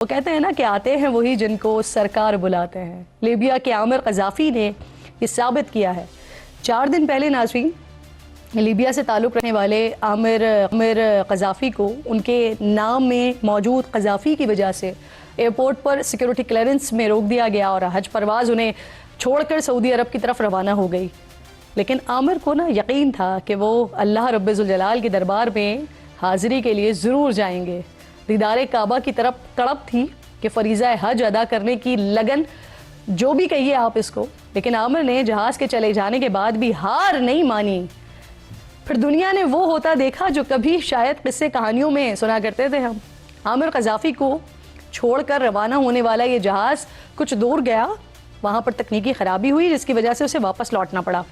وہ کہتے ہیں نا کہ آتے ہیں وہی جن کو سرکار بلاتے ہیں۔ لیبیا کے عامر قذافی نے یہ ثابت کیا ہے۔ 4 دن پہلے ناظرین، لیبیا سے تعلق رکھنے والے عامر قذافی کو ان کے نام میں موجود قذافی کی وجہ سے ایئرپورٹ پر سیکیورٹی کلیئرنس میں روک دیا گیا اور حج پرواز انہیں چھوڑ کر سعودی عرب کی طرف روانہ ہو گئی۔ لیکن عامر کو یقین تھا کہ وہ اللہ رب ذوالجلال کے دربار میں حاضری کے لیے ضرور جائیں گے۔ دیدار کعبہ کی طرف تڑپ تھی کہ فریضہ حج ادا کرنے کی لگن، جو بھی کہیے آپ اس کو، لیکن عامر نے جہاز کے چلے جانے کے بعد بھی ہار نہیں مانی۔ پھر دنیا نے وہ ہوتا دیکھا جو کبھی شاید قصے کہانیوں میں سنا کرتے تھے ہم۔ عامر قذافی کو چھوڑ کر روانہ ہونے والا یہ جہاز کچھ دور گیا، وہاں پر تکنیکی خرابی ہوئی جس کی وجہ سے اسے واپس لوٹنا پڑا،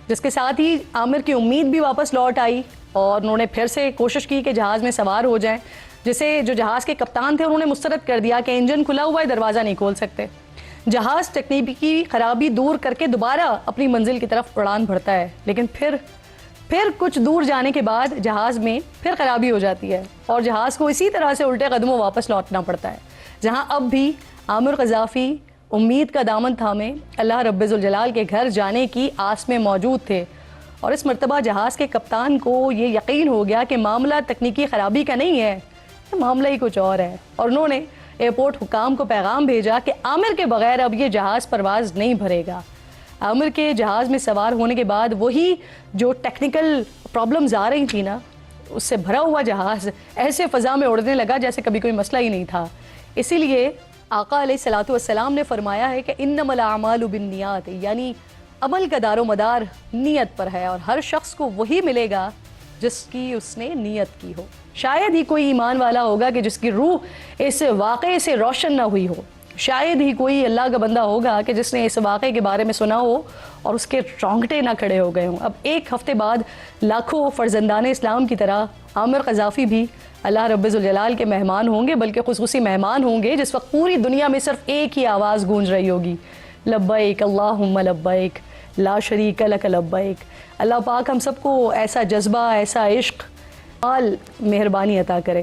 جس کے ساتھ ہی عامر کی امید بھی واپس لوٹ آئی اور انہوں نے پھر سے کوشش کی کہ جہاز میں سوار ہو جائیں، جسے جو جہاز کے کپتان تھے انہوں نے مسترد کر دیا کہ انجن کھلا ہوا ہے، دروازہ نہیں کھول سکتے۔ جہاز تکنیکی خرابی دور کر کے دوبارہ اپنی منزل کی طرف اڑان بھرتا ہے، لیکن پھر کچھ دور جانے کے بعد جہاز میں پھر خرابی ہو جاتی ہے اور جہاز کو اسی طرح سے الٹے قدموں واپس لوٹنا پڑتا ہے، جہاں اب بھی عامر قذافی امید کا دامن تھامے اللہ رب ذوالجلال کے گھر جانے کی آس میں موجود تھے۔ اور اس مرتبہ جہاز کے کپتان کو یہ یقین ہو گیا کہ معاملہ تکنیکی خرابی کا نہیں ہے، معاملہ ہی کچھ اور ہے، اور انہوں نے ایئرپورٹ حکام کو پیغام بھیجا کہ عامر کے بغیر اب یہ جہاز پرواز نہیں بھرے گا۔ عامر کے جہاز میں سوار ہونے کے بعد وہی جو ٹیکنیکل پرابلمز آ رہی تھی نا، اس سے بھرا ہوا جہاز ایسے فضا میں اڑنے لگا جیسے کبھی کوئی مسئلہ ہی نہیں تھا۔ اسی لیے آقا علیہ الصلوۃ والسلام نے فرمایا ہے کہ انما الاعمال بالنیات، یعنی عمل کا دار و مدار نیت پر ہے، اور ہر شخص کو وہی ملے گا جس کی اس نے نیت کی ہو۔ شاید ہی کوئی ایمان والا ہوگا کہ جس کی روح اس واقعے سے روشن نہ ہوئی ہو، شاید ہی کوئی اللہ کا بندہ ہوگا کہ جس نے اس واقعے کے بارے میں سنا ہو اور اس کے رونگٹے نہ کھڑے ہو گئے ہوں۔ اب 1 ہفتے بعد لاکھوں فرزندان اسلام کی طرح عامر قذافی بھی اللہ رب ذوالجلال کے مہمان ہوں گے، بلکہ خصوصی مہمان ہوں گے جس وقت پوری دنیا میں صرف ایک ہی آواز گونج رہی ہوگی، لبیک اللہم لبیک لا شریک لک لبیک۔ اللہ پاک ہم سب کو ایسا جذبہ، ایسا عشق، مہربانی عطا کرے۔